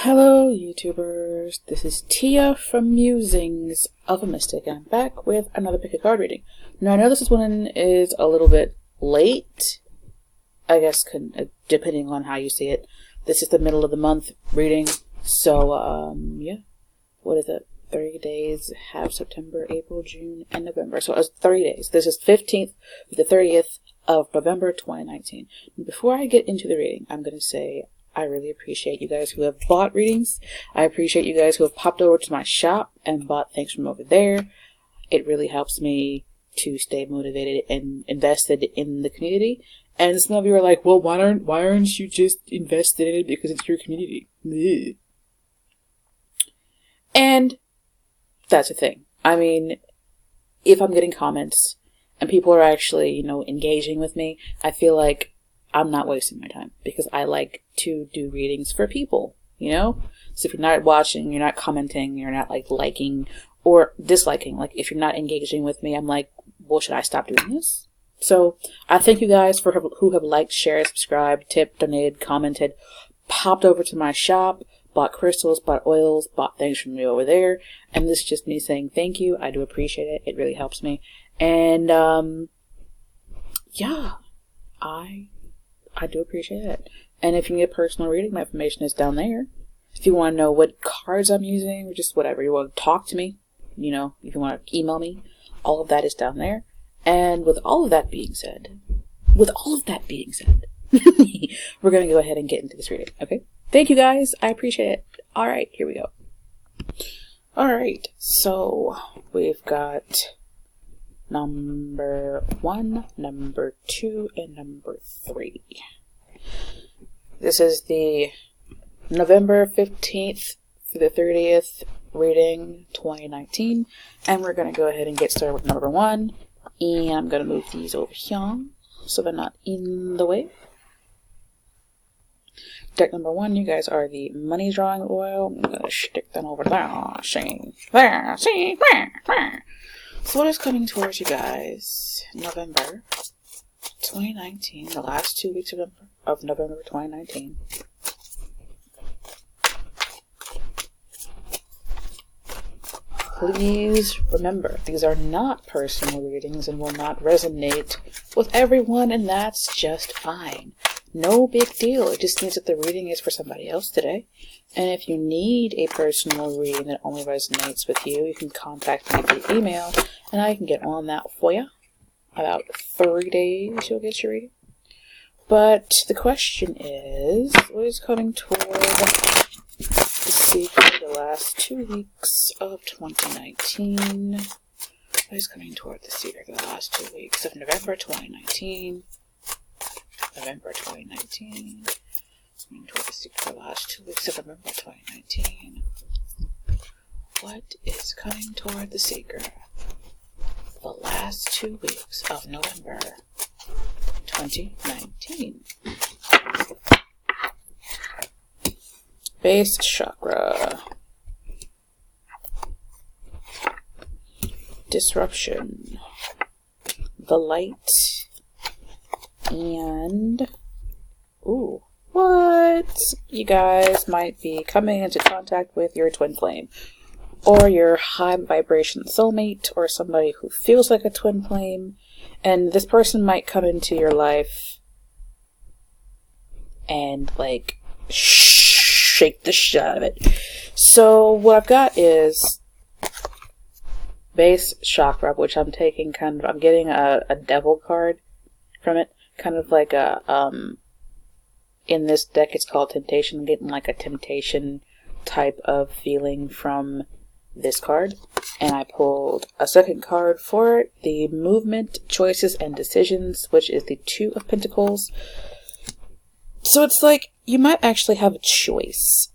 Hello YouTubers, this is Tia from Musings of a Mystic, and I'm back with another pick a card reading. Now I know this one is a little bit late, I guess depending on how you see it. This is the middle of the month reading, so yeah, what is it? 30 days, have September, April, June, and November. So it was 30 days. This is 15th to the 30th of November 2019. And before I get into the reading, I'm going to say I really appreciate you guys who have bought readings. I appreciate you guys who have popped over to my shop and bought things from over there. It really helps me to stay motivated and invested in the community. And some of you are like, well, why aren't you just invested in it because it's your community? Ugh. And that's the thing. I mean, if I'm getting comments and people are actually, engaging with me, I feel like I'm not wasting my time because I like to do readings for people, So if you're not watching, you're not commenting, you're not liking or disliking, if you're not engaging with me, I'm like, well, should I stop doing this? So I thank you guys who have liked, shared, subscribed, tipped, donated, commented, popped over to my shop, bought crystals, bought oils, bought things from me over there. And this is just me saying thank you. I do appreciate it. It really helps me. And, yeah, I do appreciate it. And if you need a personal reading, my information is down there. If you want to know what cards I'm using, or just whatever, you want to talk to me, if you want to email me, all of that is down there. And with all of that being said, we're going to go ahead and get into this reading, okay? Thank you guys. I appreciate it. All right, here we go. All right, so we've got number 1, number 2, and number 3. This is the November 15th through the 30th reading 2019, and we're going to go ahead and get started with number 1, and I'm going to move these over here so they're not in the way. Deck number 1, you guys are the money drawing oil. I'm going to stick them over there. See, there, see, there. So what is coming towards you guys? November 2019, the last 2 weeks of November 2019. Please remember, these are not personal readings and will not resonate with everyone, and that's just fine. No big deal. It just means that the reading is for somebody else today. And if you need a personal reading that only resonates with you, you can contact me through email, and I can get on that for you. About 3 days you'll get your reading. But the question is, what is coming toward the seeker the last 2 weeks of 2019? What is coming toward the seeker the last 2 weeks of November 2019? November 2019. Coming toward the seeker the last 2 weeks of November 2019. What is coming toward the seeker the last 2 weeks of November 2019? Base chakra. Disruption. The light. And, ooh, what? You guys might be coming into contact with your twin flame, or your high vibration soulmate, or somebody who feels like a twin flame, and this person might come into your life and shake the shit out of it. So what I've got is base chakra, which I'm taking I'm getting a devil card from it. Kind of like in this deck it's called temptation. I'm getting like a temptation type of feeling from this card. And I pulled a second card for it, the movement, choices, and decisions, which is the 2 of Pentacles. So it's like, you might actually have a choice.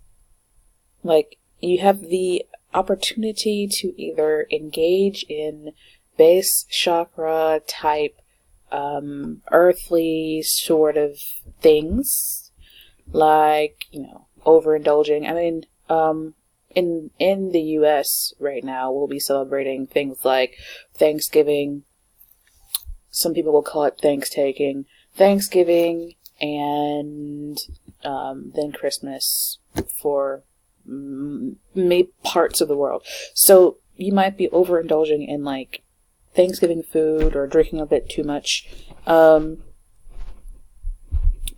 You have the opportunity to either engage in base chakra type earthly sort of things, overindulging. I mean, in the US right now, we'll be celebrating things like Thanksgiving. Some people will call it Thanksgiving, and then Christmas for maybe parts of the world. So you might be overindulging in like Thanksgiving food or drinking a bit too much.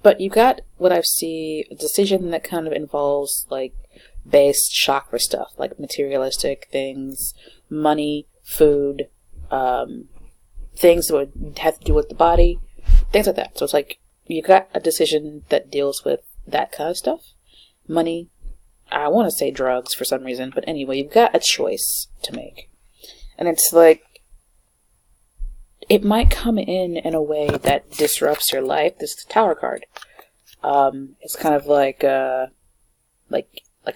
But you got what I see, a decision that kind of involves like base chakra stuff, like materialistic things, money, food, things that would have to do with the body, things like that. So it's like you got a decision that deals with that kind of stuff. Money, I want to say drugs for some reason, but anyway, you've got a choice to make. And it's like, it might come in a way that disrupts your life. This is the Tower card. It's kind of like I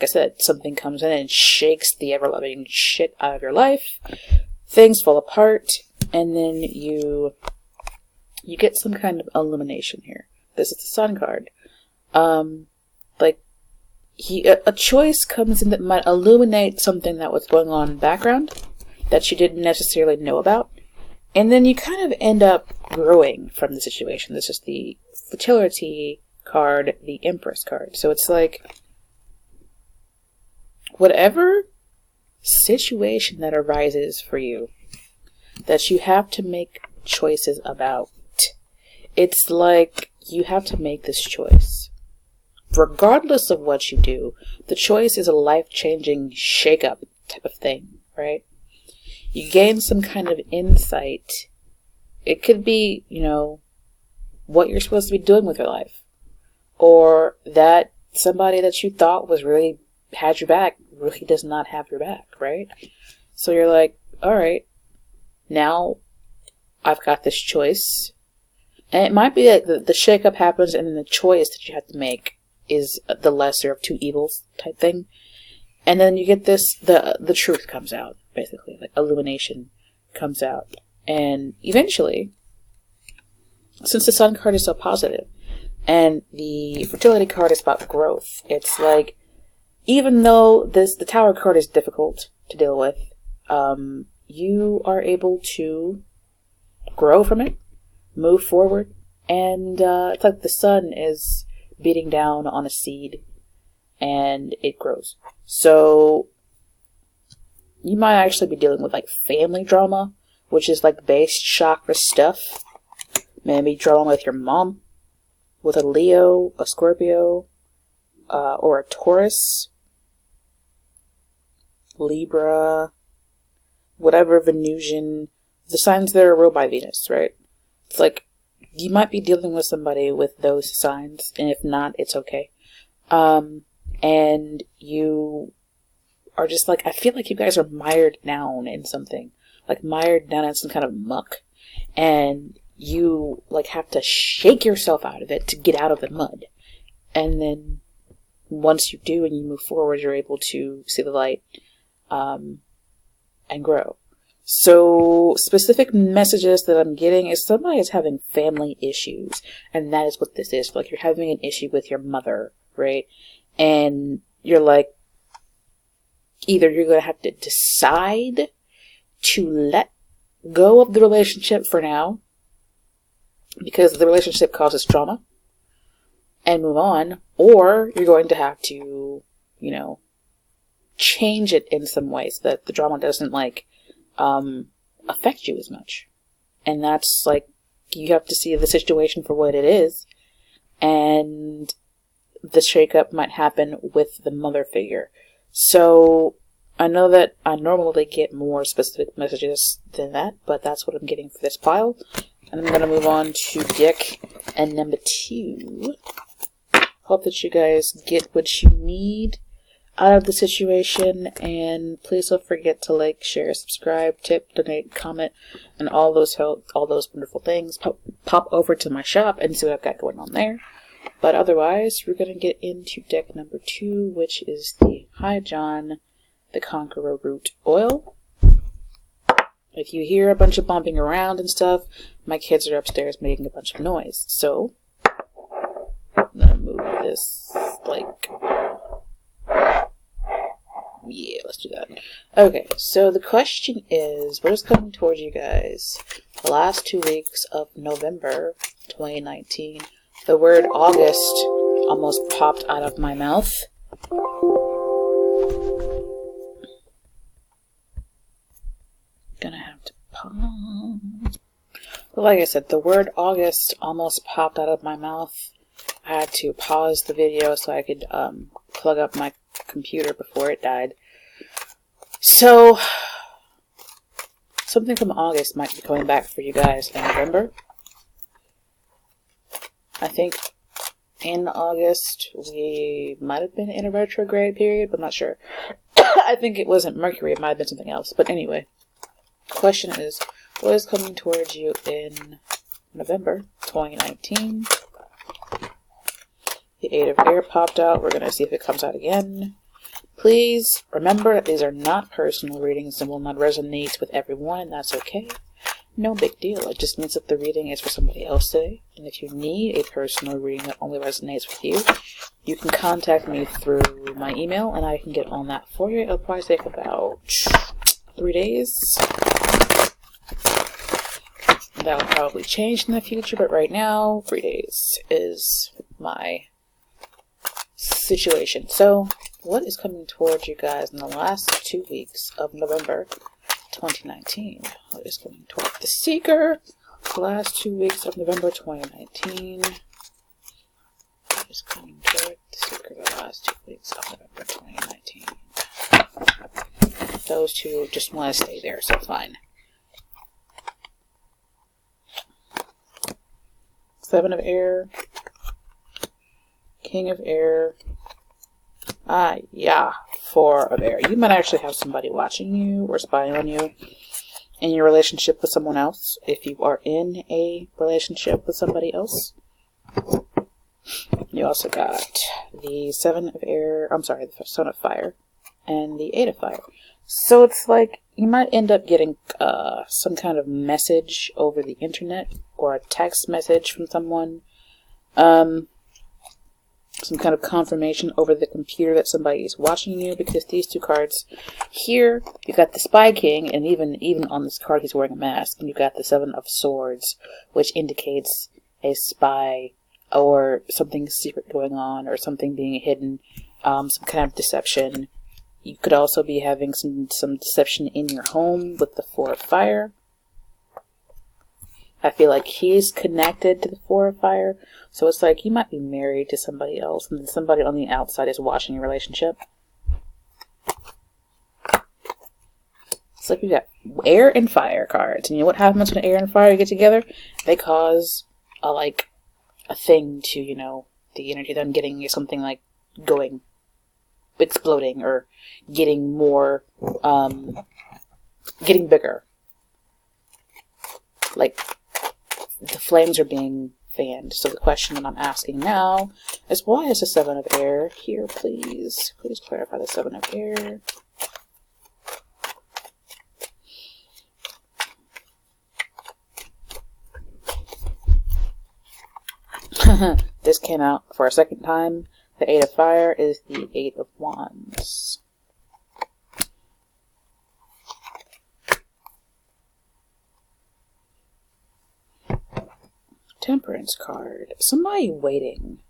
said, something comes in and shakes the ever-loving shit out of your life. Things fall apart, and then you get some kind of illumination here. This is the Sun card. A choice comes in that might illuminate something that was going on in the background that you didn't necessarily know about. And then you kind of end up growing from the situation. This is the fertility card, the Empress card. So it's like, whatever situation that arises for you that you have to make choices about, it's like you have to make this choice. Regardless of what you do, the choice is a life-changing shake-up type of thing, right? You gain some kind of insight. It could be, what you're supposed to be doing with your life. Or that somebody that you thought was really had your back really does not have your back, right? So you're like, all right, now I've got this choice. And it might be that the shakeup happens and then the choice that you have to make is the lesser of two evils type thing. And then you get this, the truth comes out, basically. Like illumination comes out. And eventually, since the Sun card is so positive, and the fertility card is about growth, it's like, even though the Tower card is difficult to deal with, you are able to grow from it, move forward, and it's like the sun is beating down on a seed, and it grows. So you might actually be dealing with like family drama, which is like base chakra stuff. Maybe drama with your mom, with a Leo, a Scorpio, or a Taurus, Libra, whatever Venusian, the signs that are ruled by Venus, right? It's like, you might be dealing with somebody with those signs, and if not, it's okay. And you are just like, I feel like you guys are mired down in something. Like mired down in some kind of muck. And you like have to shake yourself out of it to get out of the mud. And then once you do and you move forward, you're able to see the light and grow. So specific messages that I'm getting is somebody is having family issues. And that is what this is. Like you're having an issue with your mother, right? And you're like, either you're going to have to decide to let go of the relationship for now, because the relationship causes trauma, and move on, or you're going to have to, change it in some way so that the drama doesn't, affect you as much. And that's, you have to see the situation for what it is, and the shakeup might happen with the mother figure. So, I know that I normally get more specific messages than that, but that's what I'm getting for this pile. And I'm going to move on to deck and number 2. Hope that you guys get what you need out of the situation, and please don't forget to like, share, subscribe, tip, donate, comment, and all those wonderful things. Pop over to my shop and see what I've got going on there. But otherwise, we're going to get into deck number 2, which is the High John, the Conqueror Root Oil. If you hear a bunch of bumping around and stuff, my kids are upstairs making a bunch of noise. So, I'm going to move this, yeah, let's do that. Okay, so the question is, what is coming towards you guys the last 2 weeks of November 2019? The word August almost popped out of my mouth. gonna have to pause. But like I said, the word August almost popped out of my mouth. I had to pause the video so I could plug up my computer before it died. So, something from August might be coming back for you guys in November. I think in August we might have been in a retrograde period, but I'm not sure. I think it wasn't Mercury, it might have been something else. But anyway, the question is, what is coming towards you in November 2019? The Eight of Air popped out. We're going to see if it comes out again. Please remember that these are not personal readings and will not resonate with everyone, and that's okay. No big deal. It just means that the reading is for somebody else today. And if you need a personal reading that only resonates with you, you can contact me through my email and I can get on that for you. It'll probably take about 3 days. That will probably change in the future, but right now, 3 days is my situation. So, what is coming towards you guys in the last 2 weeks of November 2019? What is coming toward the Seeker? The last 2 weeks of November 2019. What is coming toward the Seeker? The last 2 weeks of November 2019. Those two just want to stay there, so fine. Seven of Air. King of Air. Yeah, Four of Air. You might actually have somebody watching you or spying on you in your relationship with someone else, if you are in a relationship with somebody else. You also got the Seven of Air, the Seven of Fire, and the Eight of Fire. So it's like you might end up getting some kind of message over the internet or a text message from someone. Some kind of confirmation over the computer that somebody is watching you, because these two cards here, you got the Spy King, and even on this card he's wearing a mask, and you got the Seven of Swords, which indicates a spy or something secret going on or something being hidden, some kind of deception. You could also be having some deception in your home with the Four of Fire. I feel like he's connected to the Four of Fire. So it's like you might be married to somebody else, and then somebody on the outside is watching your relationship. It's like you got air and fire cards. And you know what happens when air and fire get together? They cause a thing to, the energy of them getting something like going, exploding, or getting more, getting bigger. Like the flames are being fanned. So the question that I'm asking now is, why is the Seven of Air here, please? Please clarify the Seven of Air. This came out for a second time. The Eight of Fire is the Eight of Wands. Temperance card. Somebody waiting.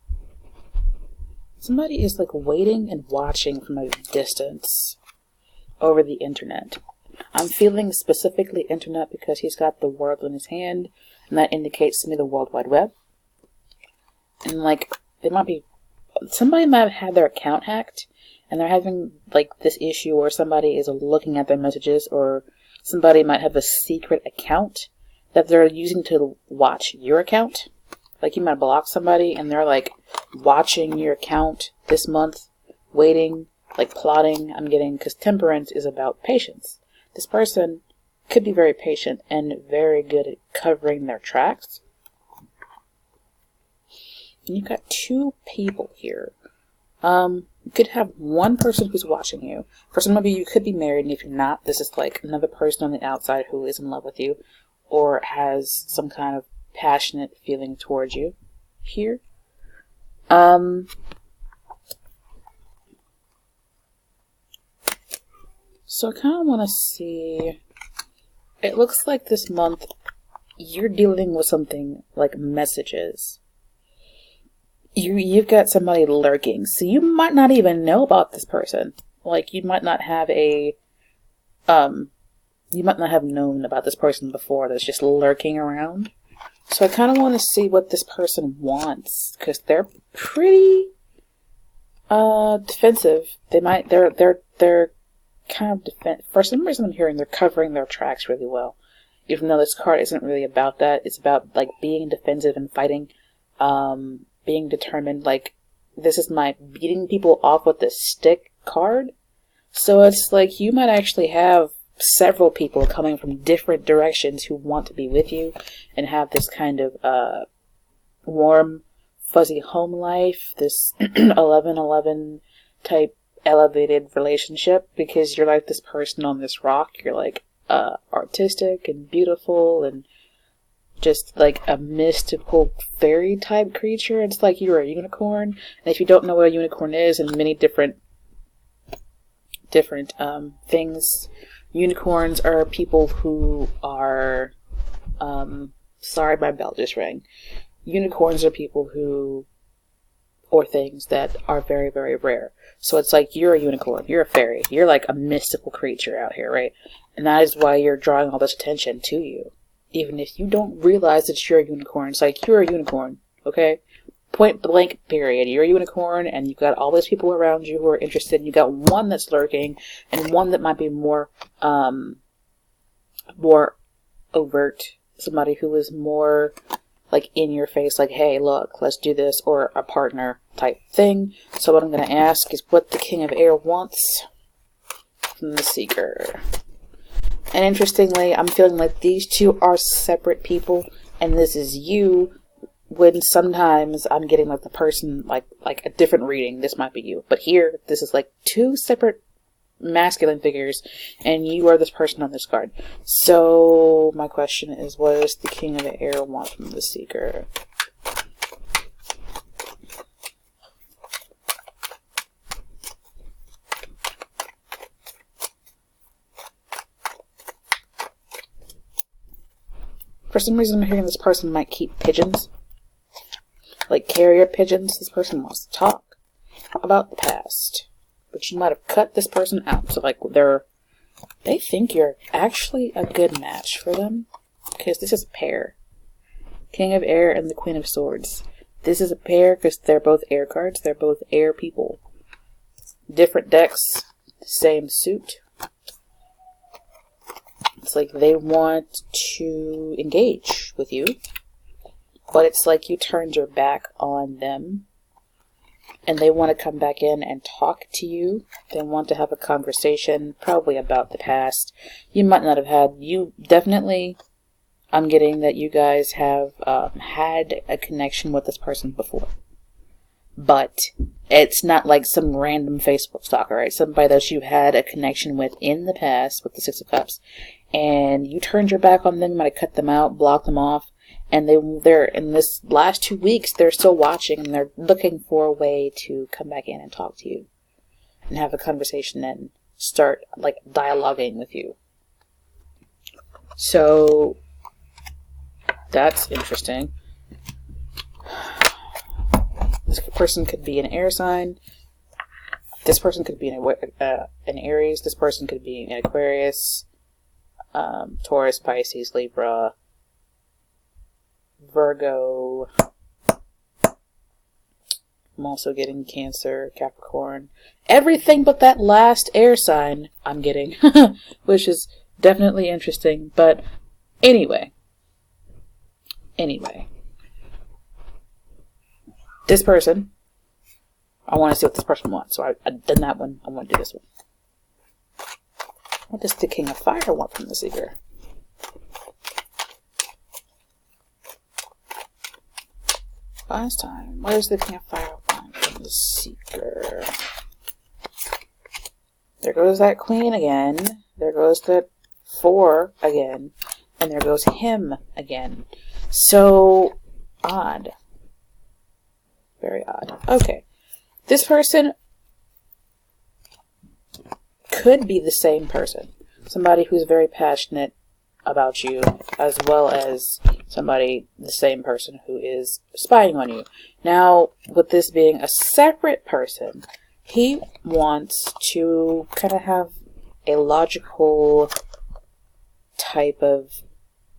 Somebody is waiting and watching from a distance over the internet. I'm feeling specifically internet because he's got the world in his hand, and that indicates to me the World Wide Web. And somebody might have had their account hacked, and they're having this issue where somebody is looking at their messages, or somebody might have a secret account that they're using to watch your account. Like you might block somebody and they're watching your account this month, waiting, plotting. I'm getting, because temperance is about patience. This person could be very patient and very good at covering their tracks. And you've got two people here. You could have one person who's watching you. For some of you, you could be married, and if you're not, this is another person on the outside who is in love with you, or has some kind of passionate feeling towards you here. So I kind of want to see, it looks like this month you're dealing with something like messages. You've got somebody lurking, so you might not even know about this person. You might not have a you might not have known about this person before that's just lurking around. So I kind of want to see what this person wants, because they're pretty defensive. They're kind of for some reason I'm hearing they're covering their tracks really well. Even though this card isn't really about that, it's about like being defensive and fighting, being determined. Like, this is my beating people off with the stick card. So it's like you might actually have several people coming from different directions who want to be with you and have this kind of warm, fuzzy home life, this 11-11 type elevated relationship, because you're like this person on this rock. You're like artistic and beautiful and just like a mystical fairy type creature. It's like you're a unicorn, and if you don't know what a unicorn is, and many different things, unicorns are people who are sorry, my bell just rang. Unicorns are people who, or things that are very, very rare. So it's like you're a unicorn, you're a fairy, you're like a mystical creature out here, right? And that is why you're drawing all this attention to you. Even if you don't realize that you're a unicorn, it's like you're a unicorn, okay? Point blank, period. You're a unicorn, and you've got all these people around you who are interested. You got one that's lurking, and one that might be more overt. Somebody who is more like in your face, like, hey, look, let's do this, or a partner type thing. So what I'm going to ask is what the King of Air wants from the Seeker. And interestingly, I'm feeling like these two are separate people, and this is you, when sometimes I'm getting like the person, like a different reading. This might be you. But here, this is like two separate masculine figures, and you are this person on this card. So my question is, what does the King of the Air want from the Seeker? For some reason I'm hearing this person might keep pigeons, like carrier pigeons. This person wants to talk about the past, but you might have cut this person out. So like they think you're actually a good match for them, because this is a pair. King of Air and the Queen of Swords. This is a pair because they're both air cards. They're both air people. Different decks, same suit. It's like they want to engage with you, but it's like you turned your back on them, and they want to come back in and talk to you. They want to have a conversation, probably about the past. You might not have had, definitely, I'm getting that you guys have had a connection with this person before. But it's not like some random Facebook stalker, right? Somebody that you had a connection with in the past with the Six of Cups, and you turned your back on them, you might have cut them out, blocked them off, and they're in this last 2 weeks, they're still watching, and they're looking for a way to come back in and talk to you and have a conversation and start like dialoguing with you. So that's interesting. This person could be an air sign. This person could be an Aries. This person could be an Aquarius, Taurus, Pisces, Libra, Virgo. I'm also getting Cancer, Capricorn. Everything but that last air sign I'm getting, which is definitely interesting. But anyway. This person, I want to see what this person wants. So I've done that one. I want to do this one. What does the King of Fire want from the Seeker? Last time, what does the King of Fire want from the Seeker? There goes that Queen again. There goes that 4 again. And there goes him again. So odd. Very odd. Okay. This person could be the same person. Somebody who's very passionate about you, as well as somebody, the same person who is spying on you. Now, with this being a separate person, he wants to kind of have a logical type of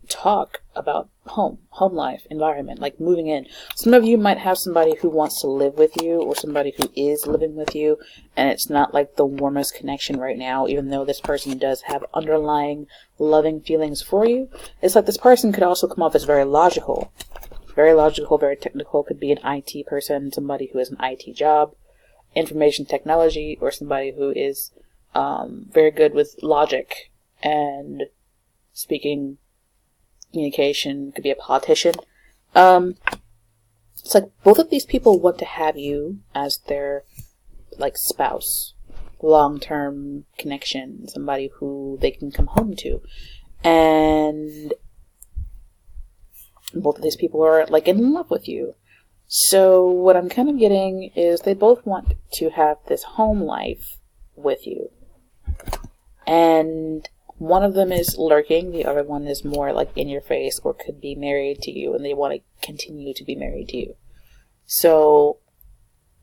talk about home life, environment, like moving in. Some of you might have somebody who wants to live with you, or somebody who is living with you, and it's not like the warmest connection right now, even though this person does have underlying loving feelings for you. It's like this person could also come off as very logical, very technical. Could be an IT person, somebody who has an IT job, information technology, or somebody who is very good with logic and speaking communication. Could be a politician. It's like both of these people want to have you as their like spouse, long-term connection, somebody who they can come home to, and both of these people are like in love with you. So what I'm kind of getting is they both want to have this home life with you, and one of them is lurking, the other one is more like in your face, or could be married to you and they want to continue to be married to you. So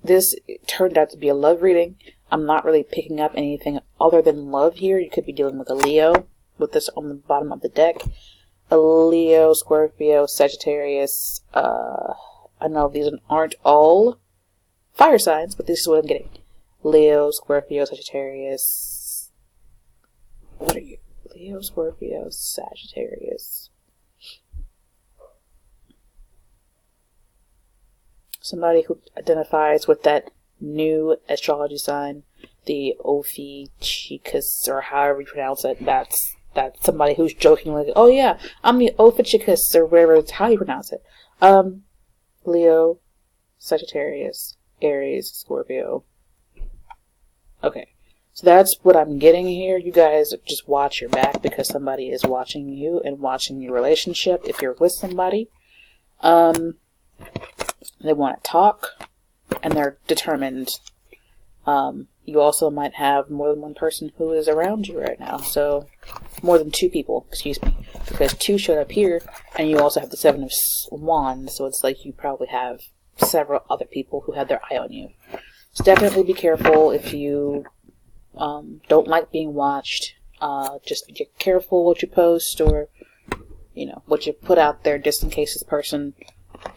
this turned out to be a love reading. I'm not really picking up anything other than love here. You could be dealing with a Leo, with this on the bottom of the deck. A Leo, Scorpio, Sagittarius. I know these aren't all fire signs, but this is what I'm getting. Leo, Scorpio, Sagittarius. What are you? Leo, Scorpio, Sagittarius. Somebody who identifies with that new astrology sign, the Ophiuchus, or however you pronounce it. That's somebody who's joking like, oh yeah, I'm the Ophiuchus, or whatever it's how you pronounce it. Leo, Sagittarius, Aries, Scorpio. Okay. So that's what I'm getting here. You guys just watch your back, because somebody is watching you and watching your relationship if you're with somebody. They want to talk, and they're determined. You also might have more than one person who is around you right now. So more than two people, excuse me, because two showed up here, and you also have the Seven of Wands. So it's like you probably have several other people who have their eye on you. So definitely be careful if you don't like being watched. Just be careful what you post, or what you put out there, just in case this person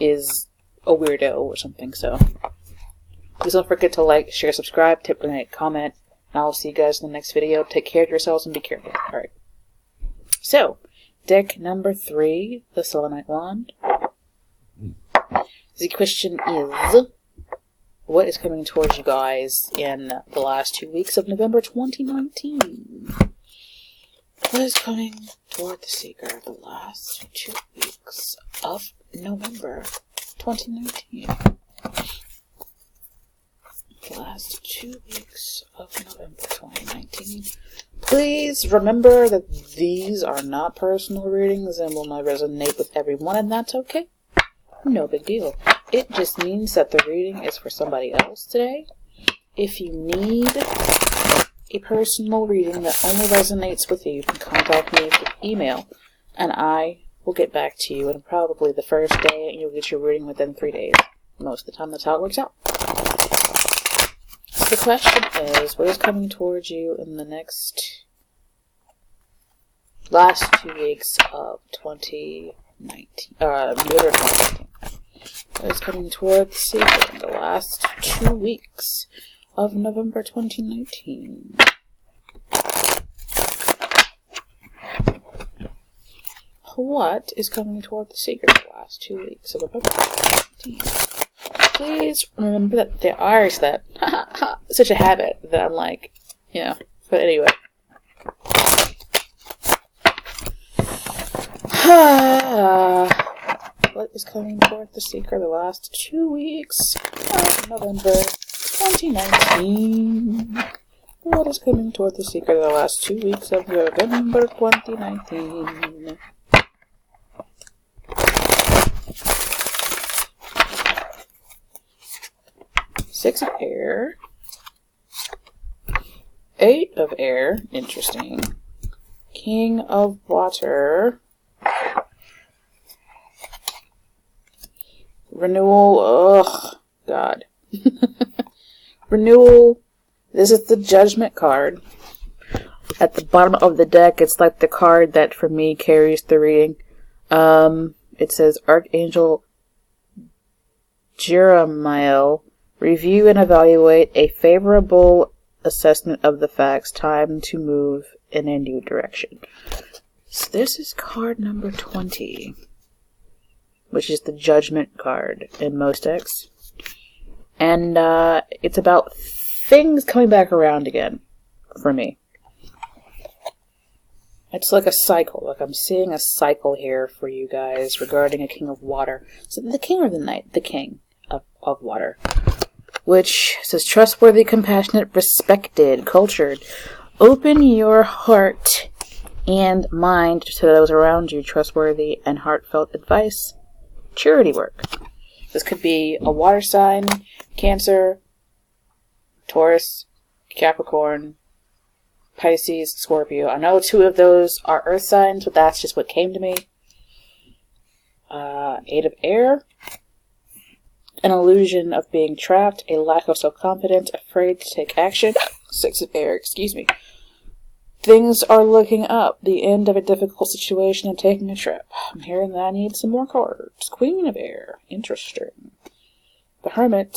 is a weirdo or something. So please don't forget to like, share, subscribe, tip, donate, comment, and I'll see you guys in the next video. Take care of yourselves and be careful. Alright. So, deck number 3, the Selenite Wand. The question is, what is coming towards you guys in the last 2 weeks of November 2019? What is coming toward the seeker the last 2 weeks of November 2019? The last 2 weeks of November 2019. Please remember that these are not personal readings and will not resonate with everyone, and that's okay. No big deal. It just means that the reading is for somebody else today. If you need a personal reading that only resonates with you, you can contact me through email, and I will get back to you in probably the first day, and you'll get your reading within 3 days. Most of the time, that's how it works out. So the question is, what is coming towards you in the last 2 weeks of 2019? November 2019. What is coming toward the seeker in the last 2 weeks of November 2019? What is coming toward the seeker in the last 2 weeks of November 2019? Please remember that there are that such a habit that I'm like, but anyway. What is coming toward the seeker the last 2 weeks of November 2019? What is coming toward the seeker the last 2 weeks of November 2019? Six of Air. 8 of Air. Interesting. King of Water. Renewal. Ugh. God. Renewal. This is the Judgment card. At the bottom of the deck, it's like the card that, for me, carries the reading. It says, Archangel Jeremiel, review and evaluate a favorable assessment of the facts. Time to move in a new direction. So this is card number 20, which is the Judgment card in most decks. And it's about things coming back around again for me. It's like a cycle. Like I'm seeing a cycle here for you guys regarding a king of water. So the king or the knight? The king of water. Which says trustworthy, compassionate, respected, cultured. Open your heart and mind to those around you. Trustworthy and heartfelt advice. Charity work. This could be a water sign, Cancer, Taurus, Capricorn, Pisces, Scorpio. I know 2 of those are earth signs, but that's just what came to me. 8 of air. An illusion of being trapped, a lack of self-confidence, afraid to take action. 6 of air, excuse me. Things are looking up, the end of a difficult situation and taking a trip. I'm hearing that I need some more cards. Queen of air, interesting. The Hermit,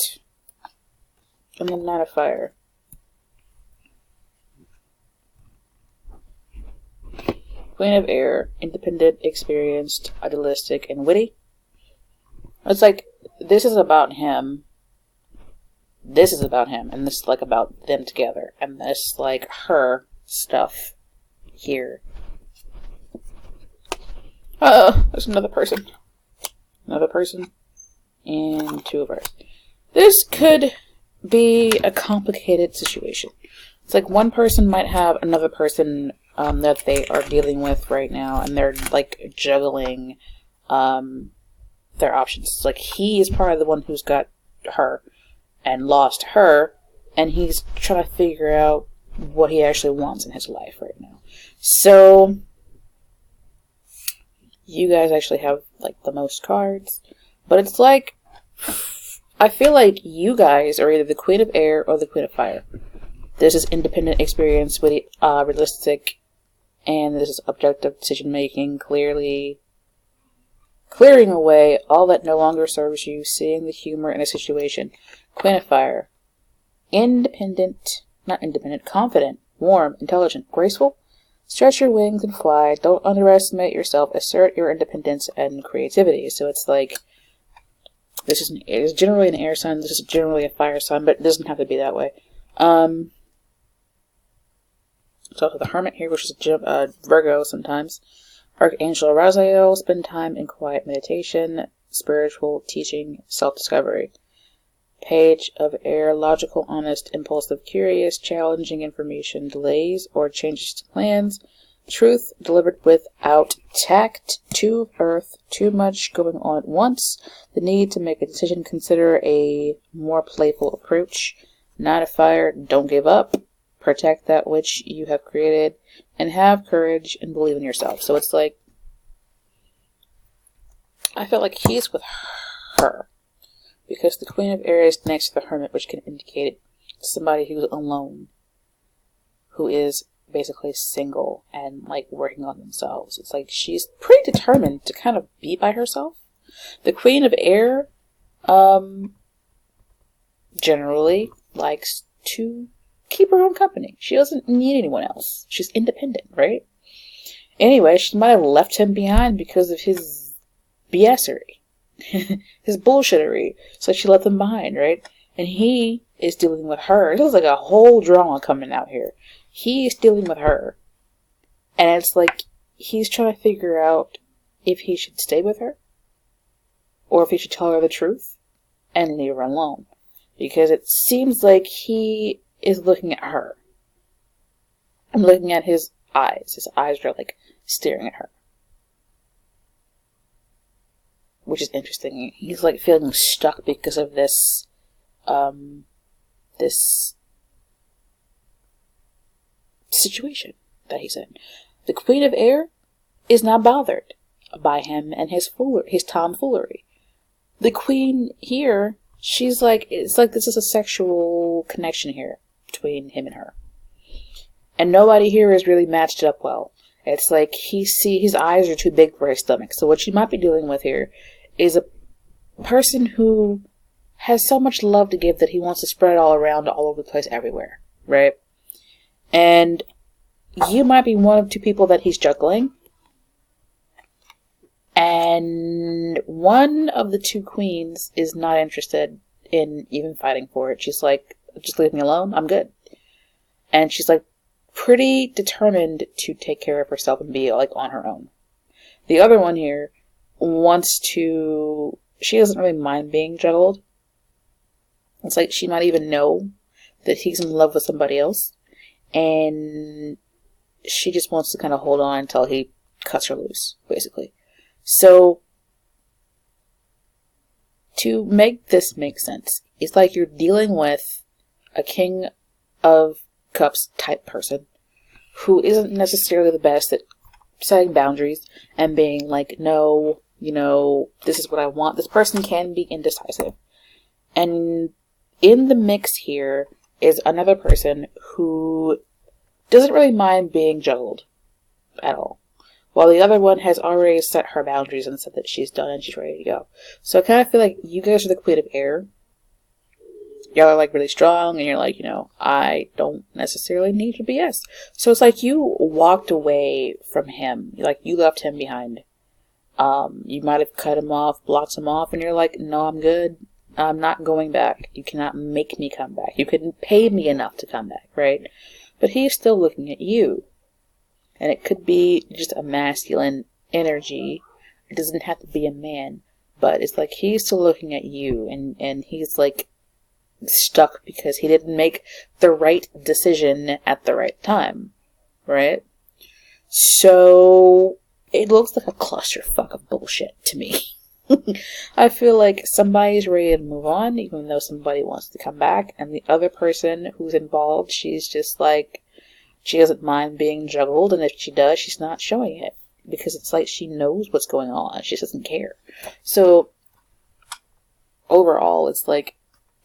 and the Knight of Fire. Queen of air, independent, experienced, idealistic, and witty. It's like, this is about him. This is about him, and this is like about them together, and this like her stuff here. There's another person. Another person. And 2 of ours. This could be a complicated situation. It's like one person might have another person that they are dealing with right now, and they're like juggling their options. It's like he is probably the one who's got her and lost her, and he's trying to figure out what he actually wants in his life right now. So you guys actually have like the most cards, but it's like I feel like you guys are either the Queen of Air or the Queen of Fire. This is independent, experience, witty, realistic, and this is objective decision making, clearing away all that no longer serves you, seeing the humor in a situation. Queen of Fire. Confident, warm, intelligent, graceful. Stretch your wings and fly. Don't underestimate yourself. Assert your independence and creativity. So it's like, this is generally an air sign, this is generally a fire sign, but it doesn't have to be that way. It's also the Hermit here, which is a Virgo sometimes. Archangel Raziel, spend time in quiet meditation, spiritual teaching, self-discovery. Page of Air, logical, honest, impulsive, curious, challenging information, delays or changes to plans. Truth delivered without tact. 2 of Earth, too much going on at once. The need to make a decision, consider a more playful approach. 9 of Fire, don't give up. Protect that which you have created, and have courage and believe in yourself. So it's like, I feel like he's with her, because the Queen of Air is next to the Hermit, which can indicate somebody who's alone, who is basically single and like working on themselves. It's like she's pretty determined to kind of be by herself. The Queen of Air generally likes to keep her own company. She doesn't need anyone else. She's independent, right? Anyway, she might have left him behind because of his BSery. His bullshittery. So she left him behind, right? And he is dealing with her. There's like a whole drama coming out here. He is dealing with her. And it's like he's trying to figure out if he should stay with her, or if he should tell her the truth and leave her alone. Because it seems like he is looking at her. I'm looking at his eyes. His eyes are like staring at her. Which is interesting. He's like feeling stuck because of this this situation that he's in. The Queen of Air is not bothered by him and his tomfoolery. The Queen here, she's like, it's like this is a sexual connection here between him and her. And nobody here is really matched up well. It's like his eyes are too big for his stomach. So what you might be dealing with here is a person who has so much love to give that he wants to spread it all around, all over the place, everywhere, right? And you might be one of two people that he's juggling. And one of the two queens is not interested in even fighting for it. She's like, just leave me alone, I'm good. And she's like pretty determined to take care of herself and be like on her own. The other one here wants to, she doesn't really mind being juggled. It's like she might even know that he's in love with somebody else, and she just wants to kind of hold on until he cuts her loose, basically. So, to make this make sense, it's like you're dealing with a King of Cups type person who isn't necessarily the best at setting boundaries and being like, no, you know, this is what I want. This person can be indecisive. And in the mix here is another person who doesn't really mind being juggled at all, while the other one has already set her boundaries and said that she's done and she's ready to go. So I kind of feel like you guys are the queen of air. Y'all are like really strong, and you're like, you know, I don't necessarily need your BS. So it's like you walked away from him, like you left him behind. You might have cut him off, blocked him off, and you're like, no, I'm good. I'm not going back. You cannot make me come back. You couldn't pay me enough to come back, right? But he's still looking at you. And it could be just a masculine energy. It doesn't have to be a man. But it's like he's still looking at you. And he's like stuck because he didn't make the right decision at the right time. Right? So it looks like a clusterfuck of bullshit to me. I feel like somebody's ready to move on, even though somebody wants to come back, and the other person who's involved, she's just like, she doesn't mind being juggled, and if she does, she's not showing it, because it's like she knows what's going on, she doesn't care. So, overall, it's like,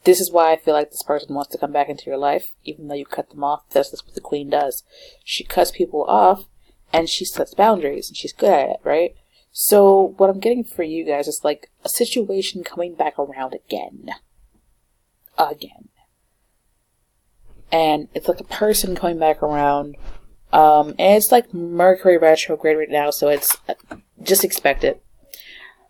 this is why I feel like this person wants to come back into your life, even though you cut them off. That's what the queen does. She cuts people off, and she sets boundaries, and she's good at it, right? So, what I'm getting for you guys is like a situation coming back around again. And it's like a person coming back around. And it's like Mercury retrograde right now, so it's just expect it.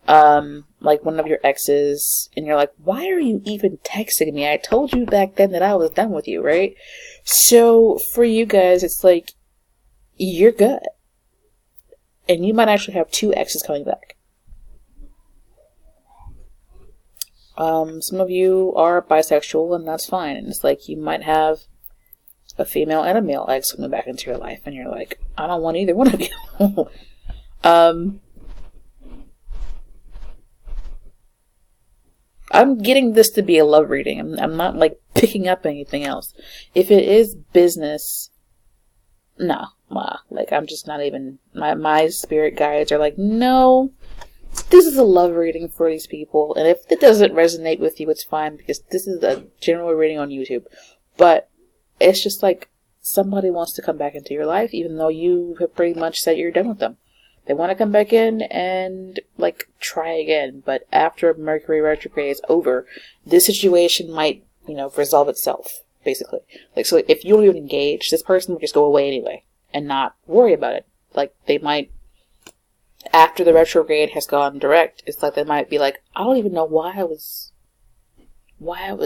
Like one of your exes, and you're like, why are you even texting me? I told you back then that I was done with you, right? So, for you guys, it's like, you're good. And you might actually have two exes coming back. Some of you are bisexual, and that's fine. And it's like you might have a female and a male ex coming back into your life, and you're like, I don't want either one of you. I'm getting this to be a love reading. I'm not like picking up anything else. If it is business, nah. Like, I'm just not even, my spirit guides are like, no, this is a love reading for these people, and if it doesn't resonate with you, it's fine, because this is a general reading on YouTube, but it's just like, somebody wants to come back into your life, even though you have pretty much said you're done with them. They want to come back in and, like, try again, but after Mercury retrograde is over, this situation might, you know, resolve itself, basically. Like, so if you don't even engage, this person will just go away anyway. And not worry about it. Like, they might, after the retrograde has gone direct, it's like they might be like, I don't even know why I was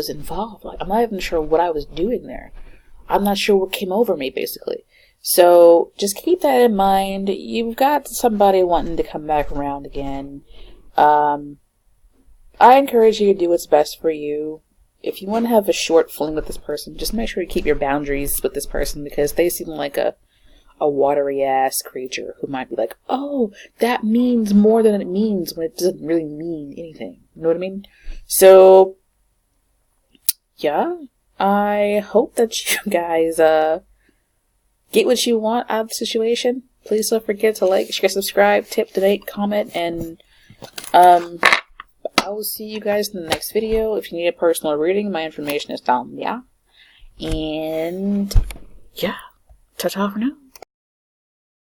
involved. Like, I'm not even sure what I was doing there. I'm not sure what came over me, basically. So, just keep that in mind. You've got somebody wanting to come back around again. I encourage you to do what's best for you. If you want to have a short fling with this person, just make sure to keep your boundaries with this person, because they seem like a watery ass creature who might be like, oh, that means more than it means, when it doesn't really mean anything. You know what I mean? So, yeah, I hope that you guys get what you want out of the situation. Please don't forget to like, share, subscribe, tip, donate, comment, and I will see you guys in the next video. If you need a personal reading, my information is down, yeah. And yeah. Ta-ta for now.